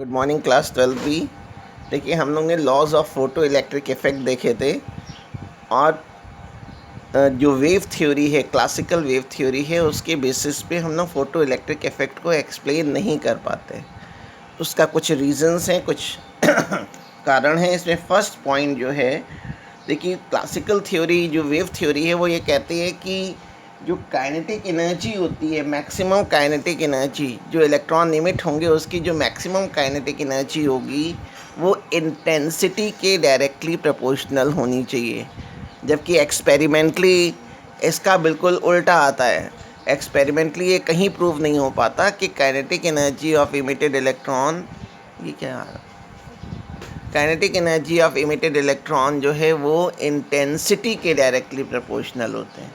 Good morning class 12 B. देखिए हम लोग ने laws of photo electric effect देखे थे और जो वेव थ्योरी है, क्लासिकल वेव थ्योरी है, उसके बेसिस पे हम लोग फ़ोटो इलेक्ट्रिक इफ़ेक्ट को एक्सप्लेन नहीं कर पाते। उसका कुछ रीज़न्स हैं, कुछ कारण हैं। इसमें फर्स्ट पॉइंट जो है, देखिए क्लासिकल थ्योरी जो वेव थ्योरी है वो ये कहती है कि जो काइनेटिक एनर्जी होती है, मैक्सिमम काइनेटिक एनर्जी, जो इलेक्ट्रॉन इमिट होंगे उसकी जो मैक्सिमम काइनेटिक एनर्जी होगी वो इंटेंसिटी के डायरेक्टली प्रोपोर्शनल होनी चाहिए। जबकि एक्सपेरिमेंटली इसका बिल्कुल उल्टा आता है। एक्सपेरिमेंटली ये कहीं प्रूव नहीं हो पाता कि kinetic energy of emitted electron, ये क्या आ रहा, kinetic energy of emitted electron जो है वो इंटेंसिटी के डायरेक्टली प्रोपोर्शनल होते हैं।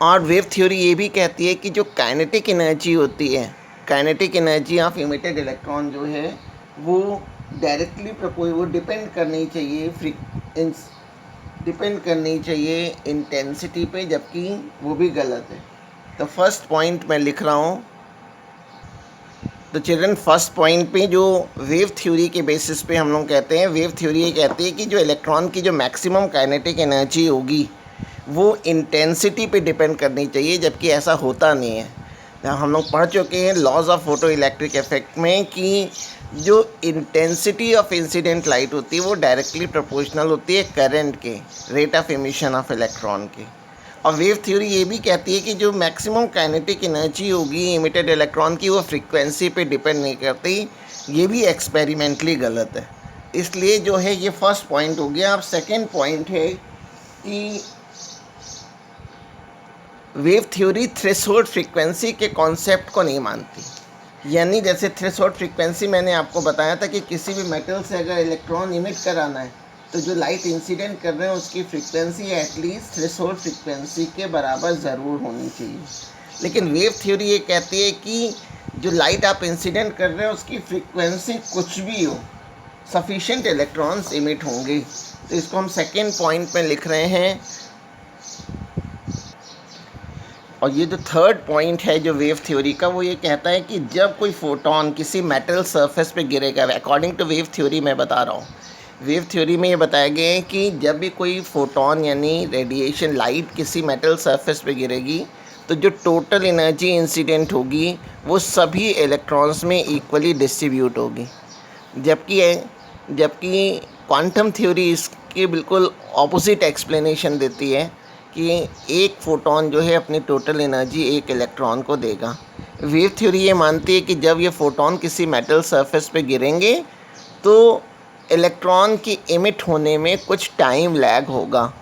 और वेव थ्योरी ये भी कहती है कि जो काइनेटिक एनर्जी होती है, kinetic energy of emitted electron जो है वो डायरेक्टली वो डिपेंड करनी चाहिए इंटेंसिटी पे, जबकि वो भी गलत है। तो फर्स्ट पॉइंट मैं लिख रहा हूँ। तो चिल्ड्रन, फर्स्ट पॉइंट पे जो वेव थ्योरी के बेसिस पे हम लोग कहते हैं, वेव थ्योरी ये कहती है कि जो इलेक्ट्रॉन की जो मैक्सिमम काइनेटिक एनर्जी होगी वो इंटेंसिटी पे डिपेंड करनी चाहिए, जबकि ऐसा होता नहीं है। हम लोग पढ़ चुके हैं laws of photo electric effect में कि जो इंटेंसिटी ऑफ इंसिडेंट लाइट होती है वो डायरेक्टली प्रोपोर्शनल होती है करंट के, rate of emission of electron के। और वेव थ्योरी ये भी कहती है कि जो मैक्सिमम काइनेटिक एनर्जी होगी इमिटेड इलेक्ट्रॉन की वो फ्रीक्वेंसी पे डिपेंड नहीं करती। ये भी एक्सपेरिमेंटली गलत है। इसलिए जो है ये फर्स्ट पॉइंट हो गया। अब सेकेंड पॉइंट है कि वेव थ्योरी थ्रेशोल्ड फ्रीक्वेंसी के कॉन्सेप्ट को नहीं मानती। यानी जैसे थ्रेशोल्ड फ्रीक्वेंसी मैंने आपको बताया था कि किसी भी मेटल से अगर इलेक्ट्रॉन इमिट कराना है तो जो लाइट इंसिडेंट कर रहे हैं उसकी फ्रीक्वेंसी एटलीस्ट थ्रेशोल्ड फ्रीक्वेंसी के बराबर ज़रूर होनी चाहिए। लेकिन वेव थ्योरी ये कहती है कि जो लाइट आप इंसिडेंट कर रहे हैं उसकी फ्रीक्वेंसी कुछ भी हो, सफिशिएंट इलेक्ट्रॉन्स इमिट होंगे। तो इसको हम सेकेंड पॉइंट में लिख रहे हैं। और ये जो थर्ड पॉइंट है जो वेव थ्योरी का, वो ये कहता है कि जब कोई फोटोन किसी मेटल सरफेस पे गिरेगा, अकॉर्डिंग टू वेव थ्योरी मैं बता रहा हूँ, वेव थ्योरी में ये बताया गया है कि जब भी कोई फोटोन यानी रेडिएशन लाइट किसी मेटल सरफेस पे गिरेगी तो जो टोटल एनर्जी इंसिडेंट होगी वो सभी इलेक्ट्रॉन्स में इक्वली डिस्ट्रीब्यूट होगी। जबकि क्वांटम थ्योरी इसके बिल्कुल ऑपोजिट एक्सप्लेनेशन देती है कि एक फोटोन जो है अपनी टोटल एनर्जी एक इलेक्ट्रॉन को देगा। वेव थ्योरी ये मानती है कि जब ये फोटोन किसी मेटल सरफेस पे गिरेंगे तो इलेक्ट्रॉन की इमिट होने में कुछ टाइम लैग होगा।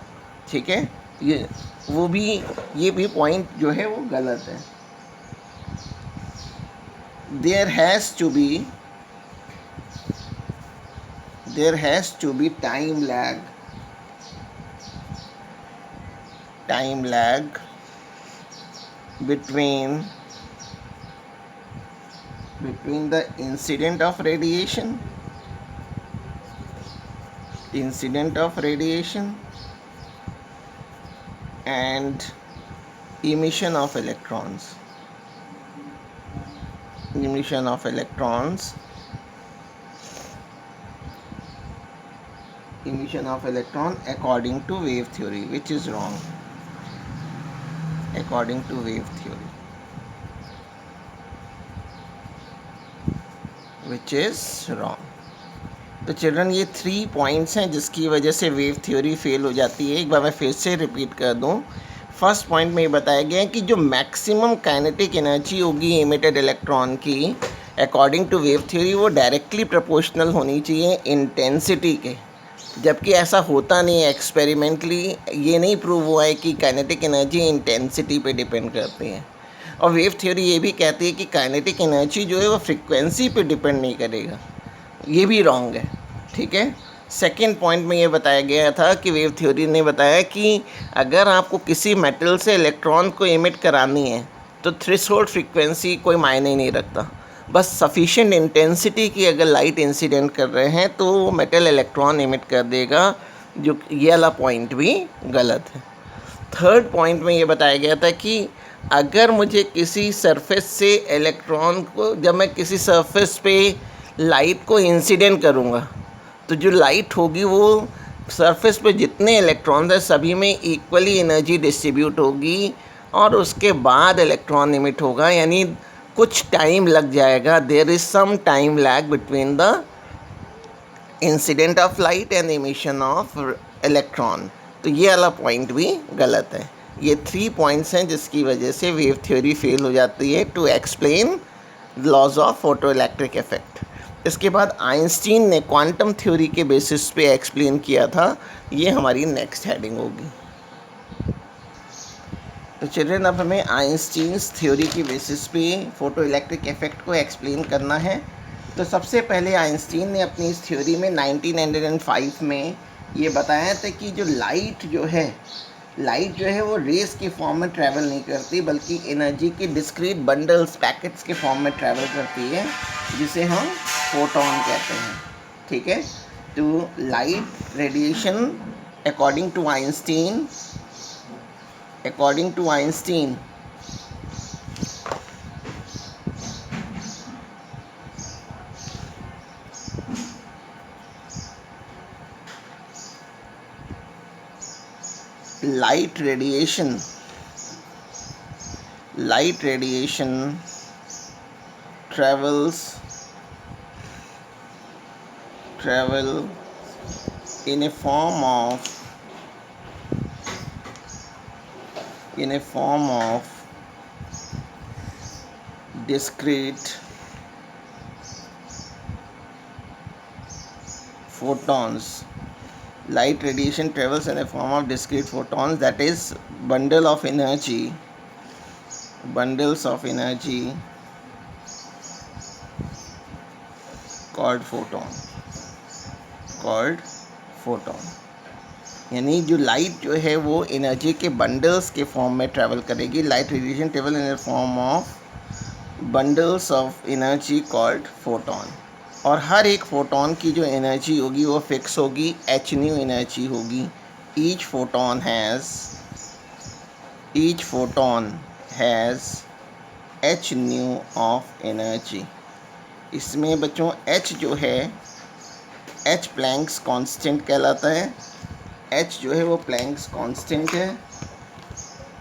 ठीक है, ये भी पॉइंट जो है वो गलत है। There has to be time lag between the incident of radiation and emission of electrons according to wave theory, which is wrong. According to wave theory, which is wrong. तो चिल्ड्रन, ये 3 points हैं जिसकी वजह से wave theory fail हो जाती है। एक बार मैं फिर से रिपीट कर दूं। फर्स्ट पॉइंट में ये बताया गया है कि जो मैक्सिमम काइनेटिक एनर्जी होगी इमिटेड इलेक्ट्रॉन की अकॉर्डिंग टू वेव थ्योरी वो डायरेक्टली प्रोपोर्शनल होनी चाहिए इंटेंसिटी के, जबकि ऐसा होता नहीं है। एक्सपेरिमेंटली ये नहीं प्रूव हुआ है कि काइनेटिक एनर्जी इंटेंसिटी पे डिपेंड करती है। और वेव थ्योरी ये भी कहती है कि काइनेटिक एनर्जी जो है वो फ्रीक्वेंसी पे डिपेंड नहीं करेगा। ये भी रॉन्ग है। ठीक है, सेकेंड पॉइंट में ये बताया गया था कि वेव थ्योरी ने बताया कि अगर आपको किसी मेटल से इलेक्ट्रॉन को इमिट करानी है तो थ्रेशोल्ड फ्रीक्वेंसी कोई मायने नहीं रखता। बस सफिशिएंट इंटेंसिटी की अगर लाइट इंसिडेंट कर रहे हैं तो वो मेटल इलेक्ट्रॉन इमिट कर देगा, जो ये वाला पॉइंट भी गलत है। थर्ड पॉइंट में ये बताया गया था कि अगर मुझे किसी सरफेस से इलेक्ट्रॉन को, जब मैं किसी सरफेस पे लाइट को इंसिडेंट करूँगा, तो जो लाइट होगी वो सरफेस पे जितने इलेक्ट्रॉन्स हैं सभी में इक्वली एनर्जी डिस्ट्रीब्यूट होगी और उसके बाद इलेक्ट्रॉन इमिट होगा, यानी कुछ टाइम लग जाएगा. There is some time lag between the incident of light and emission of electron. तो ये वाला पॉइंट भी गलत है. ये 3 पॉइंट्स हैं जिसकी वजह से वेव थ्योरी फेल हो जाती है to explain laws of photo electric effect. इसके बाद आइंस्टीन ने क्वांटम थ्योरी के बेसिस पे एक्सप्लेन किया था. ये हमारी नेक्स्ट हेडिंग होगी. तो चिल्ड्रन, अब हमें आइंस्टीन्स थ्योरी के बेसिस पे फोटो इलेक्ट्रिक इफेक्ट को एक्सप्लेन करना है. तो सबसे पहले आइंस्टीन ने अपनी इस थ्योरी में 1905 में ये बताया था कि जो लाइट जो है वो रेस के फॉर्म में ट्रैवल नहीं करती, बल्कि एनर्जी के डिस्क्रीट बंडल्स, पैकेट्स के फॉर्म में ट्रैवल करती है, जिसे हम फोटोन कहते हैं. ठीक है. तो light radiation according to Einstein light radiation travel in a form of discrete photons. Light radiation travels in a form of discrete photons, that is bundles of energy called photon. यानी जो light जो है वो energy के bundles के form में travel करेगी. Light radiation travel in the form of bundles of energy called photon. और हर एक फोटोन की जो एनर्जी होगी वो फिक्स होगी, एच न्यू एनर्जी होगी. Each photon has H new of energy. इसमें बच्चों एच जो है, एच प्लैंक्स कांस्टेंट कहलाता है. एच जो है वो प्लैंक्स कांस्टेंट है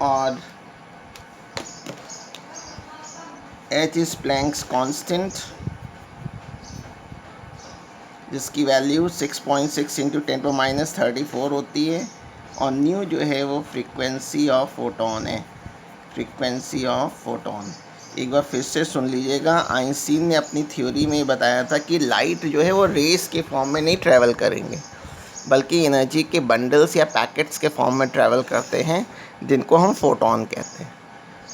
और एच इज़ प्लैंक्स कांस्टेंट, जिसकी वैल्यू 6.6 इंटू 10⁻34 होती है. और न्यू जो है वो फ्रीक्वेंसी ऑफ फोटोन है. एक बार फिर से सुन लीजिएगा. आइंस्टीन ने अपनी थ्योरी में बताया था कि लाइट जो है वो रेस के फॉर्म में नहीं ट्रैवल करेंगे, बल्कि एनर्जी के बंडल्स या पैकेट्स के फॉर्म में ट्रैवल करते हैं, जिनको हम फोटोन कहते हैं.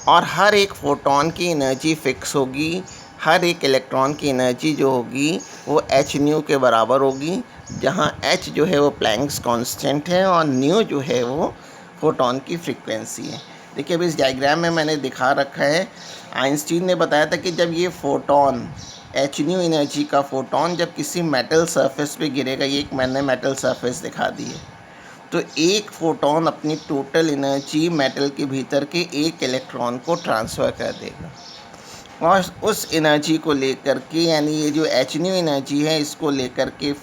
और हर एक फोटोन की एनर्जी फिक्स होगी. हर एक इलेक्ट्रॉन की एनर्जी जो होगी वो एच न्यू के बराबर होगी, जहाँ एच जो है वो प्लैंक्स कांस्टेंट है और न्यू जो है वो फोटोन की फ्रीक्वेंसी है. देखिए, अब इस डायग्राम में मैंने दिखा रखा है. आइंस्टीन ने बताया था कि जब ये फोटोन, एच न्यू एनर्जी का फोटोन जब किसी मेटल सरफेस पे गिरेगा, ये एक मैंने मेटल सरफेस दिखा दी है, तो एक फोटोन अपनी टोटल एनर्जी मेटल के भीतर के एक इलेक्ट्रॉन को ट्रांसफ़र कर देगा. और उस एनर्जी को लेकर के, यानी ये जो एच न्यू एनर्जी है, इसको लेकर के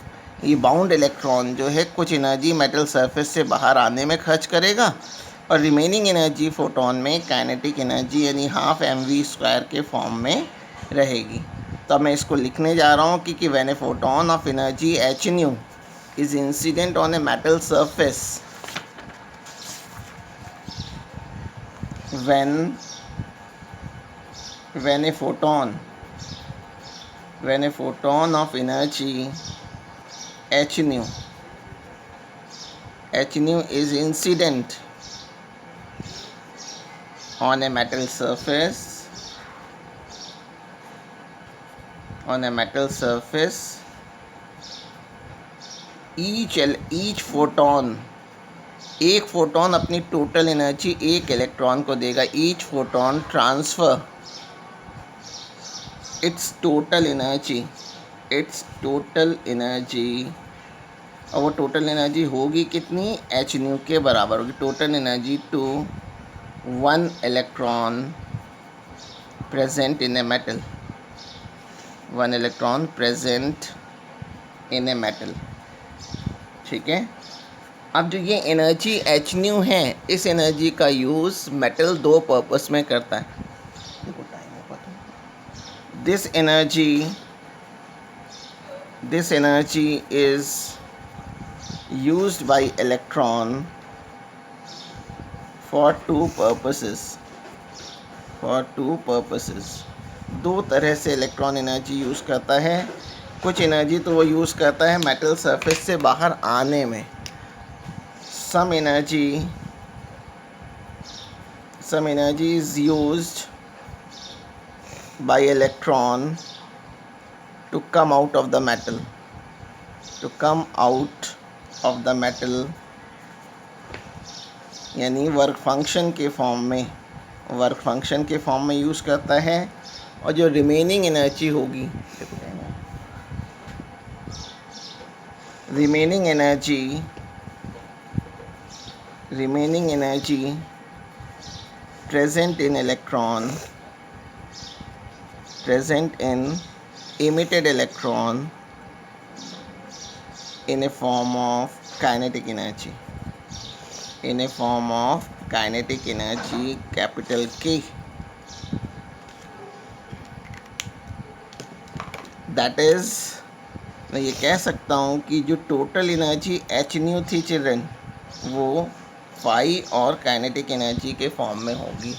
ये बाउंड इलेक्ट्रॉन जो है कुछ एनर्जी मेटल सरफेस से बाहर आने में खर्च करेगा और रिमेनिंग एनर्जी फोटोन में काइनेटिक एनर्जी यानी हाफ mv² के फॉर्म में रहेगी. तो मैं इसको लिखने जा रहा हूँ कि when a photon of energy H new is incident on a metal surface, when a photon of energy h nu is incident on a metal surface, each photon, एक फोटोन अपनी टोटल एनर्जी एक electron को देगा. Each photon transfer it's total energy, और वो total energy होगी कितनी, H new के बराबर होगी. Total energy to 1 electron present in a metal, 1 electron present in a metal। ठीक है। अब जो ये एनर्जी एच न्यू है, इस एनर्जी का यूज़ मेटल दो पर्पस में करता है। This energy is used by electron for two purposes। दो तरह से इलेक्ट्रॉन एनर्जी यूज़ करता है। कुछ एनर्जी तो वो यूज़ करता है मेटल सरफेस से बाहर आने में। some energy is used by electron to come out of the metal, यानी वर्क फंक्शन के फॉर्म में यूज़ करता है। और जो रिमेनिंग एनर्जी होगी, remaining energy present in emitted electron in a form of kinetic energy, capital K। That is, मैं ये कह सकता हूँ कि जो टोटल एनर्जी एच न्यू थी चिल्ड्रन, वो फाई और काइनेटिक एनर्जी के फॉर्म में होगी।